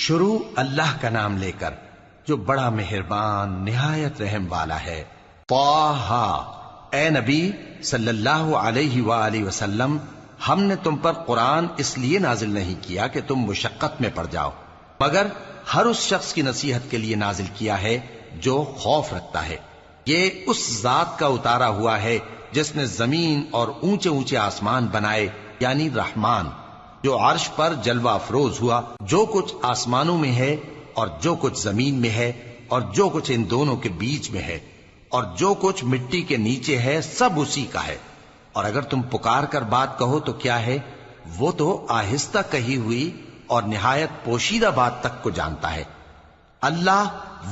شروع اللہ کا نام لے کر جو بڑا مہربان نہایت رحم والا ہے۔ طٰہٰ، اے نبی صلی اللہ علیہ وآلہ وسلم، ہم نے تم پر قرآن اس لیے نازل نہیں کیا کہ تم مشقت میں پڑ جاؤ، مگر ہر اس شخص کی نصیحت کے لیے نازل کیا ہے جو خوف رکھتا ہے۔ یہ اس ذات کا اتارا ہوا ہے جس نے زمین اور اونچے اونچے آسمان بنائے، یعنی رحمان، جو عرش پر جلوہ افروز ہوا۔ جو کچھ آسمانوں میں ہے اور جو کچھ زمین میں ہے اور جو کچھ ان دونوں کے بیچ میں ہے اور جو کچھ مٹی کے نیچے ہے، سب اسی کا ہے۔ اور اگر تم پکار کر بات کہو تو کیا ہے، وہ تو آہستہ کہی ہوئی اور نہایت پوشیدہ بات تک کو جانتا ہے۔ اللہ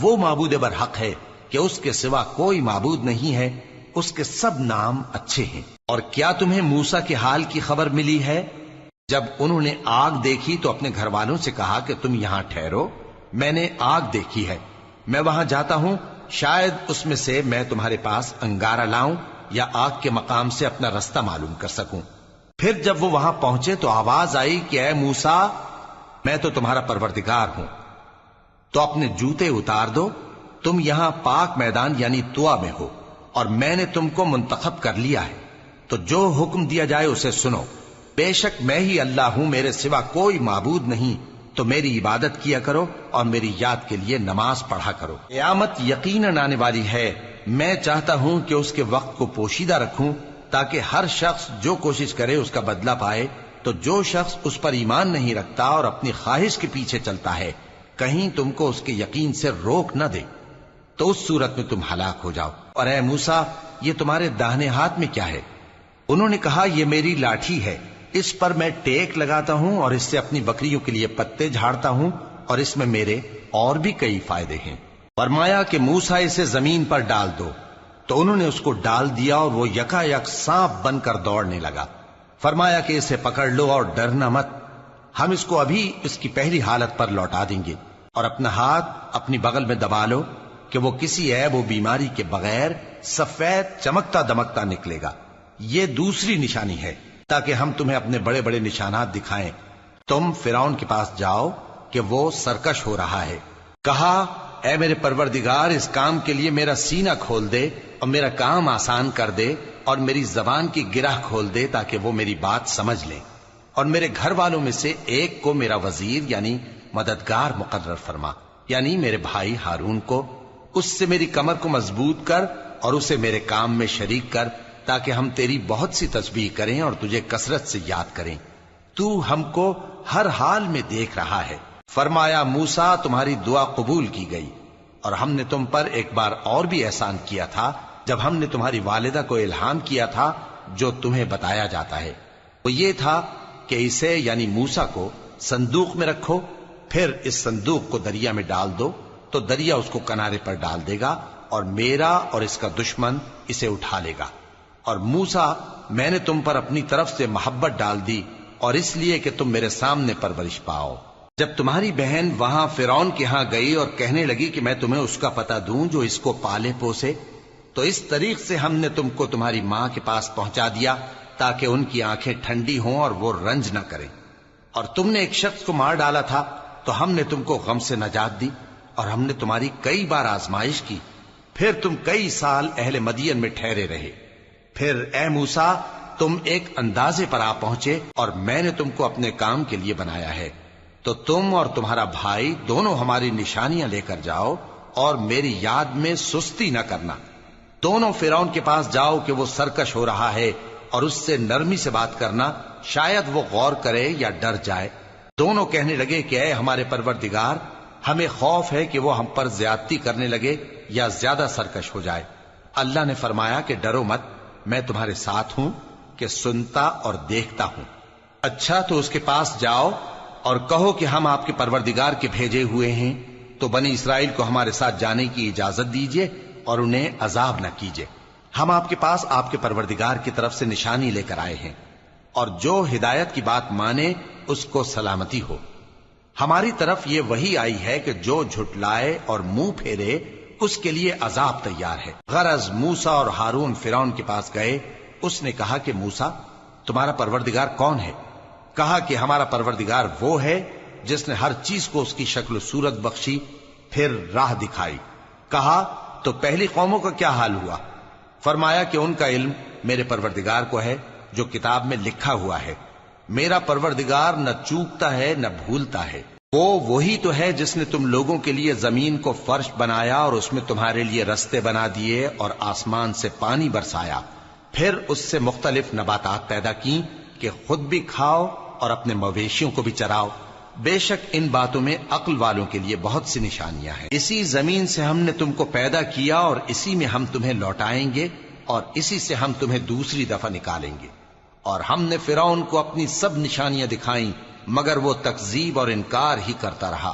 وہ معبود برحق ہے کہ اس کے سوا کوئی معبود نہیں ہے، اس کے سب نام اچھے ہیں۔ اور کیا تمہیں موسیٰ کے حال کی خبر ملی ہے؟ جب انہوں نے آگ دیکھی تو اپنے گھر والوں سے کہا کہ تم یہاں ٹھہرو، میں نے آگ دیکھی ہے، میں وہاں جاتا ہوں، شاید اس میں سے میں تمہارے پاس انگارہ لاؤں یا آگ کے مقام سے اپنا رستہ معلوم کر سکوں۔ پھر جب وہ وہاں پہنچے تو آواز آئی کہ اے موسیٰ، میں تو تمہارا پروردگار ہوں، تو اپنے جوتے اتار دو، تم یہاں پاک میدان یعنی طویٰ میں ہو، اور میں نے تم کو منتخب کر لیا ہے، تو جو حکم دیا جائے اسے سنو۔ بے شک میں ہی اللہ ہوں، میرے سوا کوئی معبود نہیں، تو میری عبادت کیا کرو اور میری یاد کے لیے نماز پڑھا کرو۔ قیامت یقیناً آنے والی ہے، میں چاہتا ہوں کہ اس کے وقت کو پوشیدہ رکھوں تاکہ ہر شخص جو کوشش کرے اس کا بدلہ پائے۔ تو جو شخص اس پر ایمان نہیں رکھتا اور اپنی خواہش کے پیچھے چلتا ہے، کہیں تم کو اس کے یقین سے روک نہ دے، تو اس صورت میں تم ہلاک ہو جاؤ۔ اور اے موسیٰ، یہ تمہارے داہنے ہاتھ میں کیا ہے؟ انہوں نے کہا یہ میری لاٹھی ہے، اس پر میں ٹیک لگاتا ہوں اور اس سے اپنی بکریوں کے لیے پتے جھاڑتا ہوں، اور اس میں میرے اور بھی کئی فائدے ہیں۔ فرمایا کہ موسیٰ اسے زمین پر ڈال دو، تو انہوں نے اس کو ڈال دیا اور وہ یکا یک سانپ بن کر دوڑنے لگا۔ فرمایا کہ اسے پکڑ لو اور ڈرنا مت، ہم اس کو ابھی اس کی پہلی حالت پر لوٹا دیں گے، اور اپنا ہاتھ اپنی بغل میں دبا لو کہ وہ کسی عیب و بیماری کے بغیر سفید چمکتا دمکتا نکلے گا۔ یہ دوسری نشانی ہے تاکہ ہم تمہیں اپنے بڑے بڑے نشانات دکھائیں۔ تم فرعون کے پاس جاؤ کہ وہ سرکش ہو رہا ہے۔ کہا اے میرے پروردگار، اس کام کے لیے میرا سینہ کھول دے اور میرا کام آسان کر دے، اور میری زبان کی گرہ کھول دے تاکہ وہ میری بات سمجھ لیں، اور میرے گھر والوں میں سے ایک کو میرا وزیر یعنی مددگار مقرر فرما، یعنی میرے بھائی ہارون کو۔ اس سے میری کمر کو مضبوط کر اور اسے میرے کام میں شریک کر، تاکہ ہم تیری بہت سی تسبیح کریں اور تجھے کثرت سے یاد کریں، تو ہم کو ہر حال میں دیکھ رہا ہے۔ فرمایا موسیٰ، تمہاری دعا قبول کی گئی، اور ہم نے تم پر ایک بار اور بھی احسان کیا تھا جب ہم نے تمہاری والدہ کو الہام کیا تھا جو تمہیں بتایا جاتا ہے۔ وہ یہ تھا کہ اسے یعنی موسیٰ کو صندوق میں رکھو، پھر اس صندوق کو دریا میں ڈال دو، تو دریا اس کو کنارے پر ڈال دے گا، اور میرا اور اس کا دشمن اسے اٹھا لے گا۔ اور موسیٰ، میں نے تم پر اپنی طرف سے محبت ڈال دی، اور اس لیے کہ تم میرے سامنے پرورش پاؤ۔ جب تمہاری بہن وہاں فرعون کے ہاں گئی اور کہنے لگی کہ میں تمہیں اس کا پتہ دوں جو اس کو پالے پوسے، تو اس طریق سے ہم نے تم کو تمہاری ماں کے پاس پہنچا دیا تاکہ ان کی آنکھیں ٹھنڈی ہوں اور وہ رنج نہ کریں۔ اور تم نے ایک شخص کو مار ڈالا تھا تو ہم نے تم کو غم سے نجات دی، اور ہم نے تمہاری کئی بار آزمائش کی، پھر تم کئی سال اہل مدین میں ٹھہرے رہے۔ پھر اے موسیٰ، تم ایک اندازے پر آ پہنچے، اور میں نے تم کو اپنے کام کے لیے بنایا ہے، تو تم اور تمہارا بھائی دونوں ہماری نشانیاں لے کر جاؤ، اور میری یاد میں سستی نہ کرنا۔ دونوں فرعون کے پاس جاؤ کہ وہ سرکش ہو رہا ہے، اور اس سے نرمی سے بات کرنا، شاید وہ غور کرے یا ڈر جائے۔ دونوں کہنے لگے کہ اے ہمارے پروردگار، ہمیں خوف ہے کہ وہ ہم پر زیادتی کرنے لگے یا زیادہ سرکش ہو جائے۔ اللہ نے فرمایا کہ ڈرو مت، میں تمہارے ساتھ ہوں کہ سنتا اور دیکھتا ہوں۔ اچھا، تو اس کے پاس جاؤ اور کہو کہ ہم آپ کے پروردگار کے بھیجے ہوئے ہیں، تو بنی اسرائیل کو ہمارے ساتھ جانے کی اجازت دیجیے اور انہیں عذاب نہ کیجیے۔ ہم آپ کے پاس آپ کے پروردگار کی طرف سے نشانی لے کر آئے ہیں، اور جو ہدایت کی بات مانے اس کو سلامتی ہو۔ ہماری طرف یہ وحی آئی ہے کہ جو جھٹلائے اور منہ پھیرے اس کے لیے عذاب تیار ہے۔ غرض موسیٰ اور ہارون فرعون کے پاس گئے، اس نے کہا کہ موسیٰ، تمہارا پروردگار کون ہے؟ کہا کہ ہمارا پروردگار وہ ہے جس نے ہر چیز کو اس کی شکل و صورت بخشی، پھر راہ دکھائی۔ کہا تو پہلی قوموں کا کیا حال ہوا؟ فرمایا کہ ان کا علم میرے پروردگار کو ہے جو کتاب میں لکھا ہوا ہے۔ میرا پروردگار نہ چوکتا ہے نہ بھولتا ہے۔ وہ وہی تو ہے جس نے تم لوگوں کے لیے زمین کو فرش بنایا اور اس میں تمہارے لیے رستے بنا دیے اور آسمان سے پانی برسایا، پھر اس سے مختلف نباتات پیدا کی کہ خود بھی کھاؤ اور اپنے مویشیوں کو بھی چراؤ۔ بے شک ان باتوں میں عقل والوں کے لیے بہت سی نشانیاں ہیں۔ اسی زمین سے ہم نے تم کو پیدا کیا اور اسی میں ہم تمہیں لوٹائیں گے اور اسی سے ہم تمہیں دوسری دفعہ نکالیں گے۔ اور ہم نے فرعون کو اپنی سب نشانیاں دکھائیں، مگر وہ تکذیب اور انکار ہی کرتا رہا۔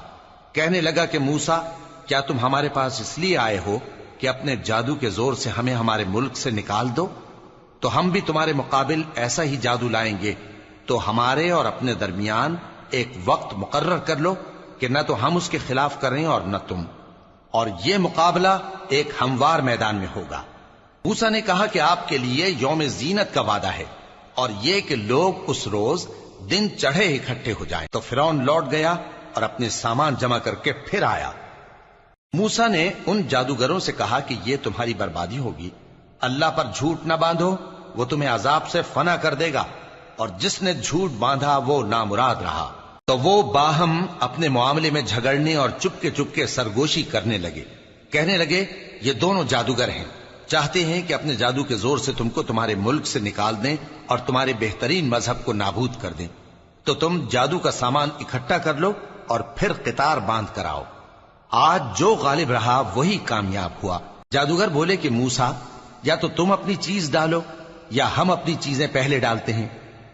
کہنے لگا کہ موسیٰ، کیا تم ہمارے پاس اس لیے آئے ہو کہ اپنے جادو کے زور سے ہمیں ہمارے ملک سے نکال دو؟ تو ہم بھی تمہارے مقابل ایسا ہی جادو لائیں گے، تو ہمارے اور اپنے درمیان ایک وقت مقرر کر لو کہ نہ تو ہم اس کے خلاف کریں اور نہ تم، اور یہ مقابلہ ایک ہموار میدان میں ہوگا۔ موسیٰ نے کہا کہ آپ کے لیے یوم زینت کا وعدہ ہے، اور یہ کہ لوگ اس روز دن چڑھے اکٹھے ہو جائیں۔ تو فرعون لوٹ گیا اور اپنے سامان جمع کر کے پھر آیا۔ موسیٰ نے ان جادوگروں سے کہا کہ یہ تمہاری بربادی ہوگی، اللہ پر جھوٹ نہ باندھو، وہ تمہیں عذاب سے فنا کر دے گا، اور جس نے جھوٹ باندھا وہ نامراد رہا۔ تو وہ باہم اپنے معاملے میں جھگڑنے اور چپکے سرگوشی کرنے لگے۔ کہنے لگے یہ دونوں جادوگر ہیں، چاہتے ہیں کہ اپنے جادو کے زور سے تم کو تمہارے ملک سے نکال دیں اور تمہارے بہترین مذہب کو نابود کر دیں۔ تو تم جادو کا سامان اکٹھا کر لو اور پھر قطار باندھ کر آؤ۔ آج جو غالب رہا وہی کامیاب ہوا۔ جادوگر بولے کہ موسیٰ، یا تو تم اپنی چیز ڈالو یا ہم اپنی چیزیں پہلے ڈالتے ہیں۔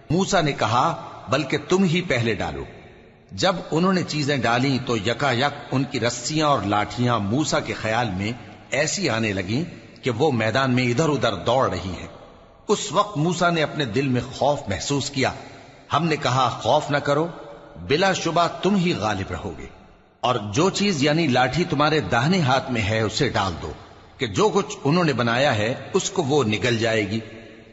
موسیٰ نے کہا بلکہ تم ہی پہلے ڈالو۔ جب انہوں نے چیزیں ڈالیں تو یکا یک ان کی رسیاں اور لاٹھیاں موسیٰ کے خیال میں ایسی آنے لگیں کہ وہ میدان میں ادھر ادھر دوڑ رہی ہیں۔ اس وقت موسیٰ نے اپنے دل میں خوف محسوس کیا۔ ہم نے کہا خوف نہ کرو، بلا شبہ تم ہی غالب رہو گے، اور جو چیز یعنی لاٹھی تمہارے داہنے ہاتھ میں ہے اسے ڈال دو کہ جو کچھ انہوں نے بنایا ہے اس کو وہ نگل جائے گی۔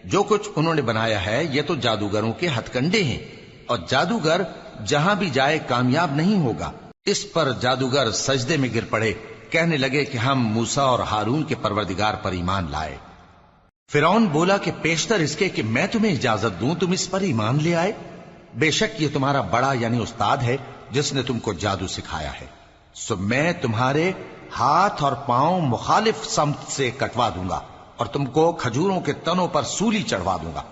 جو کچھ انہوں نے بنایا ہے یہ تو جادوگروں کے ہتھ کنڈے ہیں، اور جادوگر جہاں بھی جائے کامیاب نہیں ہوگا۔ اس پر جادوگر سجدے میں گر پڑے، کہنے لگے کہ ہم موسیٰ اور ہارون کے پروردگار پر ایمان لائے۔ فرعون بولا کہ پیشتر اس کے کہ میں تمہیں اجازت دوں تم اس پر ایمان لے آئے، بے شک یہ تمہارا بڑا یعنی استاد ہے جس نے تم کو جادو سکھایا ہے، سو میں تمہارے ہاتھ اور پاؤں مخالف سمت سے کٹوا دوں گا اور تم کو کھجوروں کے تنوں پر سولی چڑھوا دوں گا،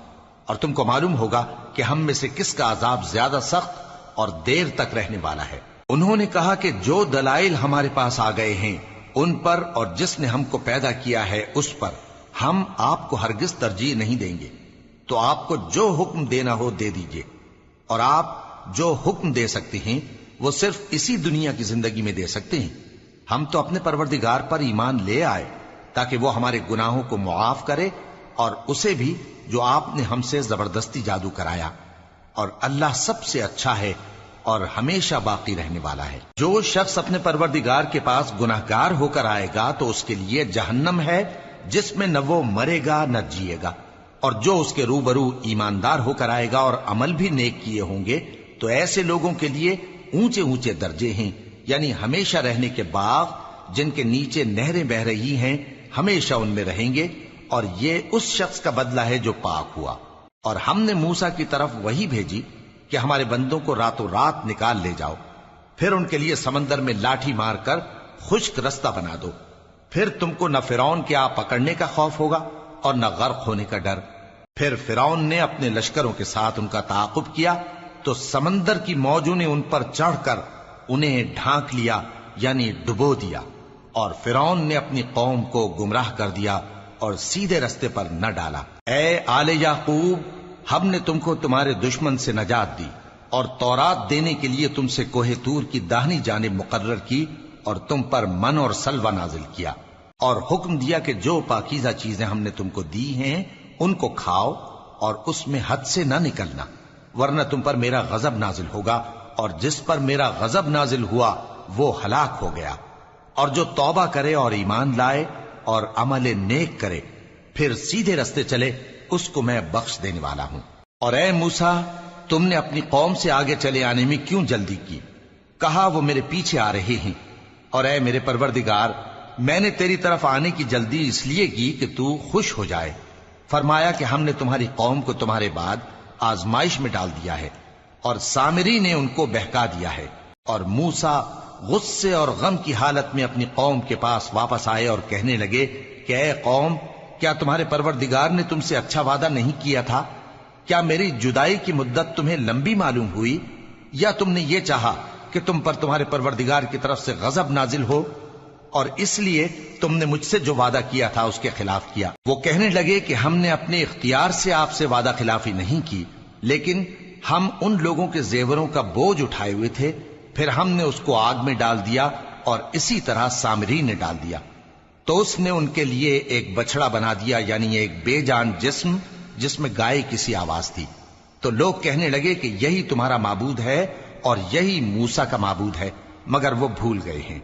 اور تم کو معلوم ہوگا کہ ہم میں سے کس کا عذاب زیادہ سخت اور دیر تک رہنے والا ہے۔ انہوں نے کہا کہ جو دلائل ہمارے پاس آ گئے ہیں ان پر اور جس نے ہم کو پیدا کیا ہے اس پر ہم آپ کو ہرگز ترجیح نہیں دیں گے، تو آپ کو جو حکم دینا ہو دے دیجئے، اور آپ جو حکم دے سکتے ہیں وہ صرف اسی دنیا کی زندگی میں دے سکتے ہیں۔ ہم تو اپنے پروردگار پر ایمان لے آئے تاکہ وہ ہمارے گناہوں کو معاف کرے اور اسے بھی جو آپ نے ہم سے زبردستی جادو کرایا، اور اللہ سب سے اچھا ہے اور ہمیشہ باقی رہنے والا ہے۔ جو شخص اپنے پروردگار کے پاس گناہگار ہو کر آئے گا تو اس کے لیے جہنم ہے جس میں نہ وہ مرے گا نہ جیے گا، اور جو اس کے روبرو ایماندار ہو کر آئے گا اور عمل بھی نیک کیے ہوں گے تو ایسے لوگوں کے لیے اونچے اونچے درجے ہیں، یعنی ہمیشہ رہنے کے باغ جن کے نیچے نہریں بہ رہی ہیں، ہمیشہ ان میں رہیں گے، اور یہ اس شخص کا بدلہ ہے جو پاک ہوا۔ اور ہم نے موسیٰ کی طرف وحی بھیجی کہ ہمارے بندوں کو راتوں رات نکال لے جاؤ، پھر ان کے لیے سمندر میں لاٹھی مار کر خشک رستہ بنا دو، پھر تم کو نہ فرعون کے آ پکڑنے کا خوف ہوگا اور نہ غرق ہونے کا ڈر۔ پھر فرعون نے اپنے لشکروں کے ساتھ ان کا تعاقب کیا تو سمندر کی موجوں نے ان پر چڑھ کر انہیں ڈھانک لیا یعنی ڈبو دیا، اور فرعون نے اپنی قوم کو گمراہ کر دیا اور سیدھے رستے پر نہ ڈالا۔ اے آل یعقوب، ہم نے تم کو تمہارے دشمن سے نجات دی اور تورات دینے کے لیے تم سے کوہ طور کی داہنی جانب مقرر کی، اور تم پر من اور سلوہ نازل کیا، اور حکم دیا کہ جو پاکیزہ چیزیں ہم نے تم کو دی ہیں ان کو کھاؤ اور اس میں حد سے نہ نکلنا، ورنہ تم پر میرا غضب نازل ہوگا، اور جس پر میرا غضب نازل ہوا وہ ہلاک ہو گیا۔ اور جو توبہ کرے اور ایمان لائے اور عمل نیک کرے پھر سیدھے رستے چلے اس کو میں بخش دینے والا ہوں۔ اور اے موسیٰ، تم نے اپنی قوم سے آگے چلے آنے میں کیوں جلدی کی؟ کہا وہ میرے پیچھے آ رہے ہیں، اور اے میرے پروردگار میں نے تیری طرف آنے کی جلدی اس لیے کی کہ تو خوش ہو جائے۔ فرمایا کہ ہم نے تمہاری قوم کو تمہارے بعد آزمائش میں ڈال دیا ہے، اور سامری نے ان کو بہکا دیا ہے۔ اور موسیٰ غصے اور غم کی حالت میں اپنی قوم کے پاس واپس آئے اور کہنے لگے کہ اے قوم، کیا تمہارے پروردگار نے تم سے اچھا وعدہ نہیں کیا تھا؟ کیا میری جدائی کی مدت تمہیں لمبی معلوم ہوئی، یا تم نے یہ چاہا کہ تم پر تمہارے پروردگار کی طرف سے غضب نازل ہو، اور اس لیے تم نے مجھ سے جو وعدہ کیا تھا اس کے خلاف کیا؟ وہ کہنے لگے کہ ہم نے اپنے اختیار سے آپ سے وعدہ خلافی نہیں کی، لیکن ہم ان لوگوں کے زیوروں کا بوجھ اٹھائے ہوئے تھے، پھر ہم نے اس کو آگ میں ڈال دیا، اور اسی طرح سامری نے ڈال دیا۔ تو اس نے ان کے لیے ایک بچڑا بنا دیا، یعنی ایک بے جان جسم جس میں گائے کسی آواز تھی۔ تو لوگ کہنے لگے کہ یہی تمہارا معبود ہے اور یہی موسیٰ کا معبود ہے، مگر وہ بھول گئے ہیں۔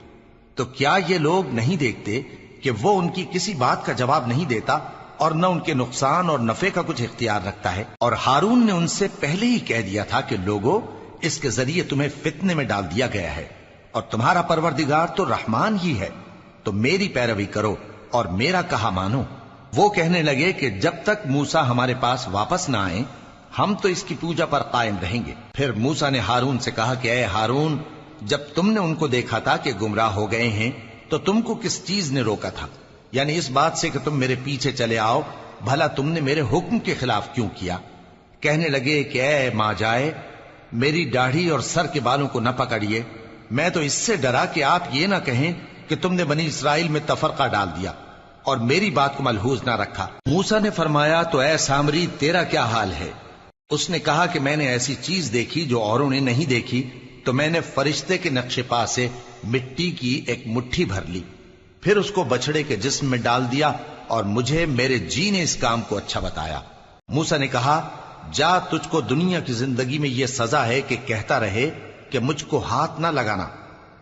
تو کیا یہ لوگ نہیں دیکھتے کہ وہ ان کی کسی بات کا جواب نہیں دیتا، اور نہ ان کے نقصان اور نفع کا کچھ اختیار رکھتا ہے؟ اور ہارون نے ان سے پہلے ہی کہہ دیا تھا کہ لوگو، اس کے ذریعے تمہیں فتنے میں ڈال دیا گیا ہے، اور تمہارا پروردگار تو رحمان ہی ہے، تو میری پیروی کرو اور میرا کہا مانو۔ وہ کہنے لگے کہ جب تک موسیٰ ہمارے پاس واپس نہ آئے ہم تو اس کی پوجا پر قائم رہیں گے۔ پھر موسیٰ نے ہارون سے کہا کہ اے ہارون، جب تم نے ان کو دیکھا تھا کہ گمراہ ہو گئے ہیں تو تم کو کس چیز نے روکا تھا؟ یعنی اس بات سے کہ تم میرے پیچھے چلے آؤ، بھلا تم نے میرے حکم کے خلاف کیوں کیا؟ کہنے لگے کہ اے ماں جائے، میری داڑھی اور سر کے بالوں کو نہ پکڑیے، میں تو اس سے ڈرا کہ آپ یہ نہ کہیں کہ تم نے بنی اسرائیل میں تفرقہ ڈال دیا اور میری بات کو ملحوظ نہ رکھا۔ موسیٰ نے فرمایا تو اے سامری تیرا کیا حال ہے؟ اس نے کہا کہ میں نے ایسی چیز دیکھی جو اوروں نے نہیں دیکھی، تو میں نے فرشتے کے نقش پا سے مٹی کی ایک مٹھی بھر لی، پھر اس کو بچڑے کے جسم میں ڈال دیا، اور مجھے میرے جی نے اس کام کو اچھا بتایا۔ موسیٰ نے کہا جا، تجھ کو دنیا کی زندگی میں یہ سزا ہے کہ کہتا رہے کہ مجھ کو ہاتھ نہ لگانا،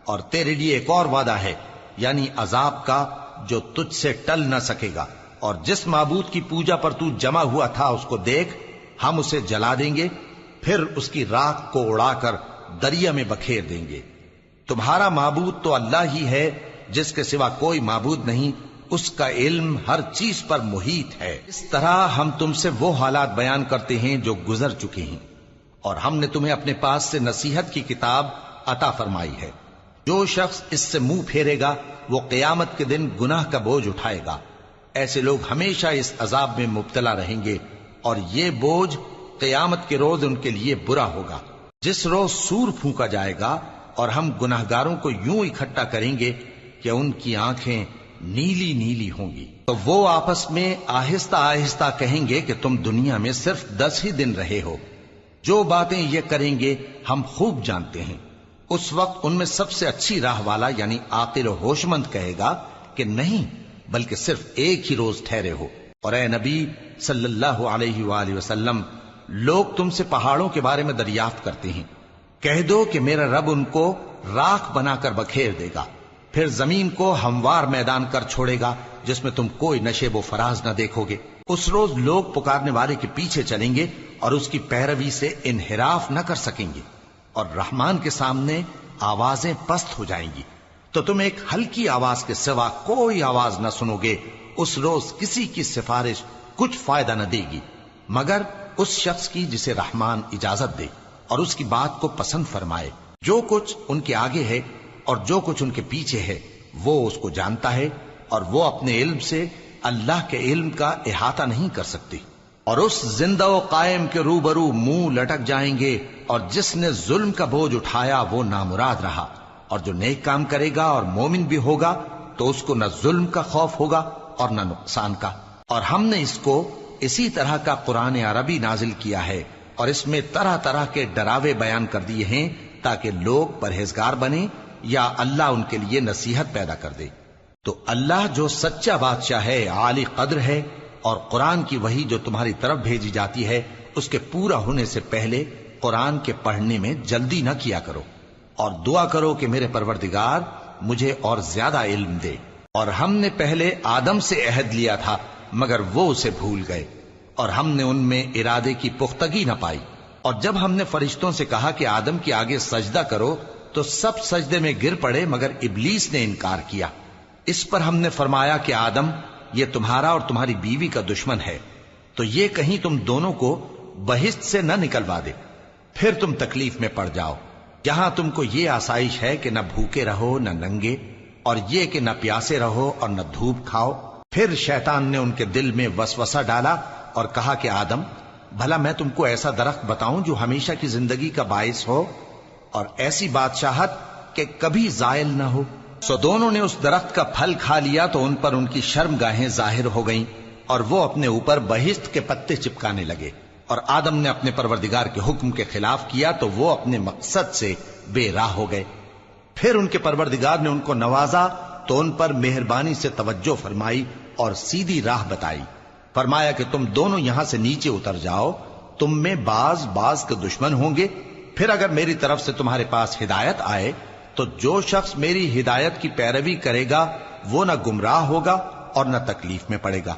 اور تیرے لیے ایک اور وعدہ ہے، یعنی عذاب کا جو تجھ سے ٹل نہ سکے گا، اور جس معبود کی پوجا پر تو جمع ہوا تھا اس کو دیکھ، ہم اسے جلا دیں گے، پھر اس کی راکھ کو اڑا کر دریا میں بکھیر دیں گے۔ تمہارا معبود تو اللہ ہی ہے، جس کے سوا کوئی معبود نہیں، اس کا علم ہر چیز پر محیط ہے۔ اس طرح ہم تم سے وہ حالات بیان کرتے ہیں جو گزر چکے ہیں، اور ہم نے تمہیں اپنے پاس سے نصیحت کی کتاب عطا فرمائی ہے۔ جو شخص اس سے منہ پھیرے گا وہ قیامت کے دن گناہ کا بوجھ اٹھائے گا۔ ایسے لوگ ہمیشہ اس عذاب میں مبتلا رہیں گے، اور یہ بوجھ قیامت کے روز ان کے لیے برا ہوگا، جس روز سور پھونکا جائے گا، اور ہم گناہگاروں کو یوں اکٹھا کریں گے کہ ان کی آنکھیں نیلی نیلی ہوں گی۔ تو وہ آپس میں آہستہ آہستہ کہیں گے کہ تم دنیا میں صرف 10 ہی دن رہے ہو، جو باتیں یہ کریں گے ہم خوب جانتے ہیں۔ اس وقت ان میں سب سے اچھی راہ والا یعنی عاقل و ہوش مند کہے گا کہ نہیں، بلکہ صرف ایک ہی روز ٹھہرے ہو۔ اور اے نبی صلی اللہ علیہ وآلہ وسلم، لوگ تم سے پہاڑوں کے بارے میں دریافت کرتے ہیں، کہہ دو کہ میرا رب ان کو راکھ بنا کر بکھیر دے گا، پھر زمین کو ہموار میدان کر چھوڑے گا جس میں تم کوئی نشیب و فراز نہ دیکھو گے۔ اس روز لوگ پکارنے والے کے پیچھے چلیں گے اور اس کی پیروی سے انحراف نہ کر سکیں گے، اور رحمان کے سامنے آوازیں پست ہو جائیں گی، تو تم ایک ہلکی آواز کے سوا کوئی آواز نہ سنو گے۔ اس روز کسی کی سفارش کچھ فائدہ نہ دے گی مگر اس شخص کی جسے رحمان اجازت دے اور اس کی بات کو پسند فرمائے۔ جو کچھ ان کے آگے ہے اور جو کچھ ان کے پیچھے ہے وہ اس کو جانتا ہے، اور وہ اپنے علم سے اللہ کے علم کا احاطہ نہیں کر سکتی۔ اور اس زندہ و قائم کے روبرو منہ لٹک جائیں گے، اور جس نے ظلم کا بوجھ اٹھایا وہ نامراد رہا، اور جو نیک کام کرے گا اور مومن بھی ہوگا تو اس کو نہ ظلم کا خوف ہوگا اور نہ نقصان کا۔ اور ہم نے اس کو اسی طرح کا قرآن عربی نازل کیا ہے، اور اس میں طرح طرح کے ڈراوے بیان کر دیے ہیں تاکہ لوگ پرہیزگار بنیں یا اللہ ان کے لیے نصیحت پیدا کر دے۔ تو اللہ جو سچا بادشاہ ہے، عالی قدر ہے، اور قرآن کی وحی جو تمہاری طرف بھیجی جاتی ہے اس کے پورا ہونے سے پہلے قرآن کے پڑھنے میں جلدی نہ کیا کرو، اور دعا کرو کہ میرے پروردگار مجھے اور زیادہ علم دے۔ اور ہم نے پہلے آدم سے عہد لیا تھا مگر وہ اسے بھول گئے، اور ہم نے ان میں ارادے کی پختگی نہ پائی۔ اور جب ہم نے فرشتوں سے کہا کہ آدم کے آگے سجدہ کرو تو سب سجدے میں گر پڑے مگر ابلیس نے انکار کیا۔ اس پر ہم نے فرمایا کہ آدم، یہ تمہارا اور تمہاری بیوی کا دشمن ہے، تو یہ کہیں تم دونوں کو بہشت سے نہ نکلوا دے، پھر تم تکلیف میں پڑ جاؤ۔ یہاں تم کو یہ آسائش ہے کہ نہ بھوکے رہو نہ ننگے، اور یہ کہ نہ پیاسے رہو اور نہ دھوپ کھاؤ۔ پھر شیطان نے ان کے دل میں وسوسہ ڈالا اور کہا کہ آدم، بھلا میں تم کو ایسا درخت بتاؤں جو ہمیشہ کی زندگی کا باعث ہو اور ایسی بادشاہت کہ کبھی زائل نہ ہو؟ سو دونوں نے اس درخت کا پھل کھا لیا تو ان پر ان کی شرم گاہیں ظاہر ہو گئیں، اور وہ اپنے اوپر بہشت کے پتے چپکانے لگے۔ اور آدم نے اپنے پروردگار کے حکم کے خلاف کیا تو وہ اپنے مقصد سے بے راہ ہو گئے۔ پھر ان کے پروردگار نے ان کو نوازا تو ان پر مہربانی سے توجہ فرمائی اور سیدھی راہ بتائی۔ فرمایا کہ تم دونوں یہاں سے نیچے اتر جاؤ، تم میں بعض کے دشمن ہوں گے، پھر اگر میری طرف سے تمہارے پاس ہدایت آئے تو جو شخص میری ہدایت کی پیروی کرے گا وہ نہ گمراہ ہوگا اور نہ تکلیف میں پڑے گا،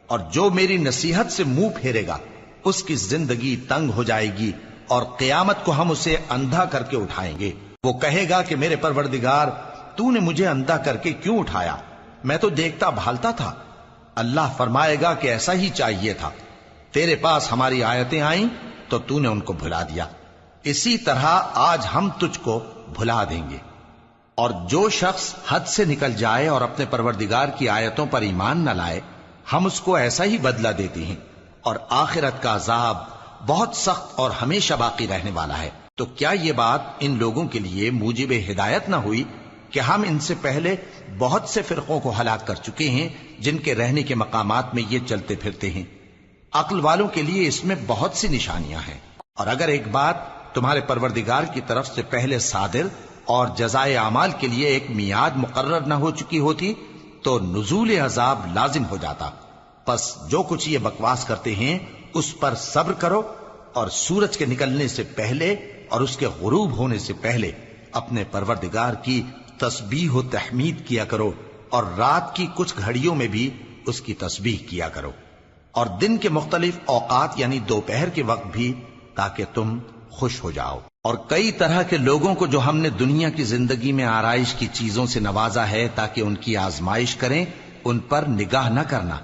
اور جو میری نصیحت سے منہ پھیرے گا اس کی زندگی تنگ ہو جائے گی، اور قیامت کو ہم اسے اندھا کر کے اٹھائیں گے۔ وہ کہے گا کہ میرے پروردگار، تو نے مجھے اندھا کر کے کیوں اٹھایا؟ میں تو دیکھتا بھالتا تھا۔ اللہ فرمائے گا کہ ایسا ہی چاہیے تھا، تیرے پاس ہماری آیتیں آئیں تو تو نے ان کو بھلا دیا، اسی طرح آج ہم تجھ کو بھلا دیں گے۔ اور جو شخص حد سے نکل جائے اور اپنے پروردگار کی آیتوں پر ایمان نہ لائے، ہم اس کو ایسا ہی بدلہ دیتے ہیں، اور آخرت کا عذاب بہت سخت اور ہمیشہ باقی رہنے والا ہے۔ تو کیا یہ بات ان لوگوں کے لیے موجب ہدایت نہ ہوئی کہ ہم ان سے پہلے بہت سے فرقوں کو ہلاک کر چکے ہیں جن کے رہنے کے مقامات میں یہ چلتے پھرتے ہیں؟ عقل والوں کے لیے اس میں بہت سی نشانیاں ہیں۔ اور اگر ایک بات تمہارے پروردگار کی طرف سے پہلے صادر اور جزائے اعمال کے لیے ایک میعاد مقرر نہ ہو چکی ہوتی تو نزول عذاب لازم ہو جاتا۔ پس جو کچھ یہ بکواس کرتے ہیں اس پر صبر کرو، اور سورج کے نکلنے سے پہلے اور اس کے غروب ہونے سے پہلے اپنے پروردگار کی تسبیح و تحمید کیا کرو، اور رات کی کچھ گھڑیوں میں بھی اس کی تسبیح کیا کرو، اور دن کے مختلف اوقات یعنی دوپہر کے وقت بھی، تاکہ تم خوش ہو جاؤ۔ اور کئی طرح کے لوگوں کو جو ہم نے دنیا کی زندگی میں آرائش کی چیزوں سے نوازا ہے تاکہ ان کی آزمائش کریں، ان پر نگاہ نہ کرنا،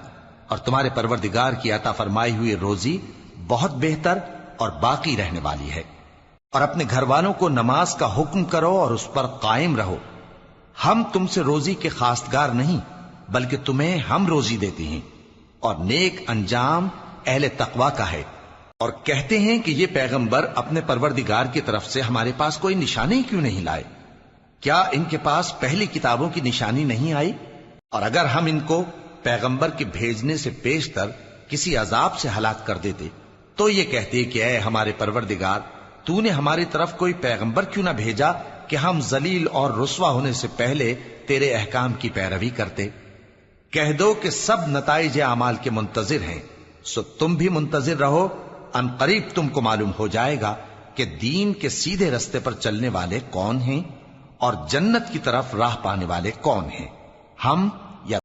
اور تمہارے پروردگار کی عطا فرمائی ہوئی روزی بہت بہتر اور باقی رہنے والی ہے۔ اور اپنے گھر والوں کو نماز کا حکم کرو اور اس پر قائم رہو۔ ہم تم سے روزی کے خواستگار نہیں، بلکہ تمہیں ہم روزی دیتے ہیں، اور نیک انجام اہل تقوی کا ہے۔ اور کہتے ہیں کہ یہ پیغمبر اپنے پروردگار کی طرف سے ہمارے پاس کوئی نشانی کیوں نہیں لائے؟ کیا ان کے پاس پہلی کتابوں کی نشانی نہیں آئی؟ اور اگر ہم ان کو پیغمبر کے بھیجنے سے پیشتر کسی عذاب سے ہلاک کر دیتے تو یہ کہتے کہ اے ہمارے پروردگار، تو نے ہماری طرف کوئی پیغمبر کیوں نہ بھیجا کہ ہم ذلیل اور رسوا ہونے سے پہلے تیرے احکام کی پیروی کرتے۔ کہہ دو کہ سب نتائج اعمال کے منتظر ہیں، سو تم بھی منتظر رہو، ان قریب تم کو معلوم ہو جائے گا کہ دین کے سیدھے رستے پر چلنے والے کون ہیں اور جنت کی طرف راہ پانے والے کون ہیں۔ ہم